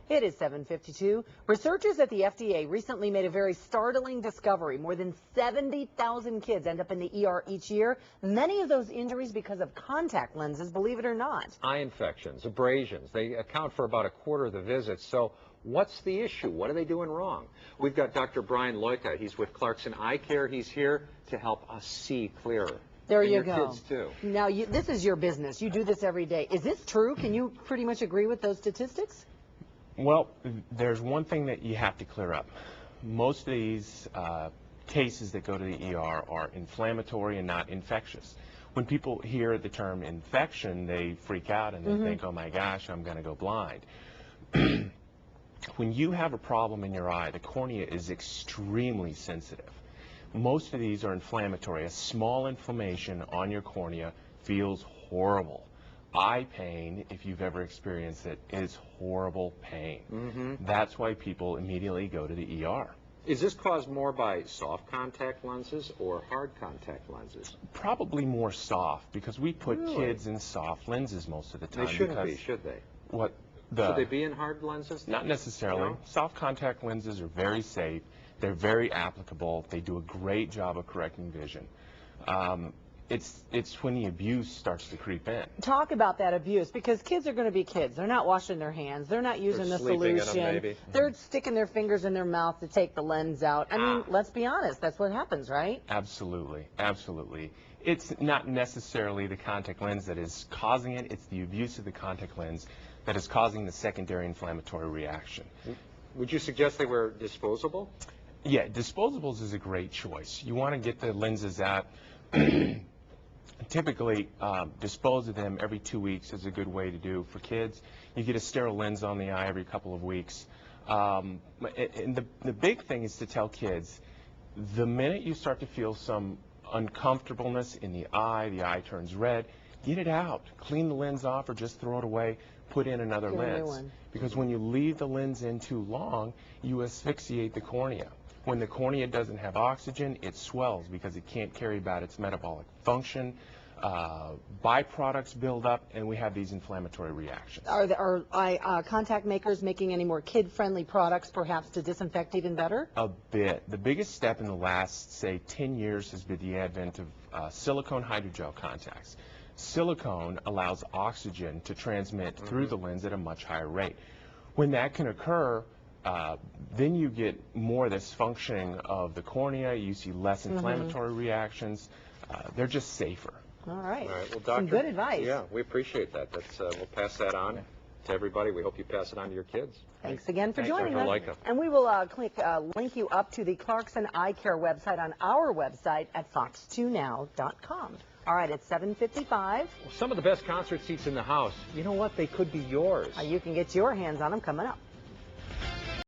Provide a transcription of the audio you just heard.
It is 7:52. Researchers at the FDA recently made a very startling discovery. More than 70,000 kids end up in the ER each year. Many of those injuries because of contact lenses, believe it or not. Eye infections, abrasions, they account for about a quarter of the visits. So what's the issue? What are they doing wrong? We've got Dr. Brian Lojka. He's with Clarkson Eye Care. He's here to help us see clearer. There and you your go. Kids too. Now, this is your business. You do this every day. Is this true? Can you pretty much agree with those statistics? Well, there's one thing that you have to clear up. Most of these cases that go to the ER are inflammatory and not infectious. When people hear the term infection, they freak out and they think, oh my gosh, I'm going to go blind. When you have a problem in your eye, the cornea is extremely sensitive. Most of these are inflammatory. A small inflammation on your cornea feels horrible. Eye pain, if you've ever experienced it, is horrible pain. That's why people immediately go to the ER. Is this caused more by soft contact lenses or hard contact lenses? Probably more soft, because we put kids in soft lenses most of the time. They shouldn't be, should they? What? Should they be in hard lenses? Not necessarily. No? Soft contact lenses are very safe. They're very applicable. They do a great job of correcting vision. It's when the abuse starts to creep in. Talk about that abuse, because kids are going to be kids. They're not washing their hands. They're not using the solution. They're sticking their fingers in their mouth to take the lens out. I mean, let's be honest. That's what happens, right? Absolutely. Absolutely. It's not necessarily the contact lens that is causing it. It's the abuse of the contact lens that is causing the secondary inflammatory reaction. Would you suggest they were disposable? Yeah, disposables is a great choice. You want to get the lenses out. Typically, dispose of them every 2 weeks is a good way to do. For kids, you get a sterile lens on the eye every couple of weeks. And the big thing is to tell kids, the minute you start to feel some uncomfortableness in the eye turns red, get it out. Clean the lens off or just throw it away. Put in another lens. Because when you leave the lens in too long, you asphyxiate the cornea. When the cornea doesn't have oxygen, it swells because it can't carry about its metabolic function. Byproducts build up, and we have these inflammatory reactions. Are contact makers making any more kid-friendly products, perhaps to disinfect even better? A bit. The biggest step in the last, say, 10 years has been the advent of silicone hydrogel contacts. Silicone allows oxygen to transmit through the lens at a much higher rate. When that can occur, then you get more this functioning of the cornea. You see less inflammatory reactions. They're just safer. All right. All right. Well, Doctor, some good advice. Yeah, we appreciate that. We'll pass that on to everybody. We hope you pass it on to your kids. Thanks again for joining us. Lojka. And we will link you up to the Clarkson Eye Care website on our website at fox2now.com. All right, it's 7:55. Well, some of the best concert seats in the house, you know what? They could be yours. You can get your hands on them coming up.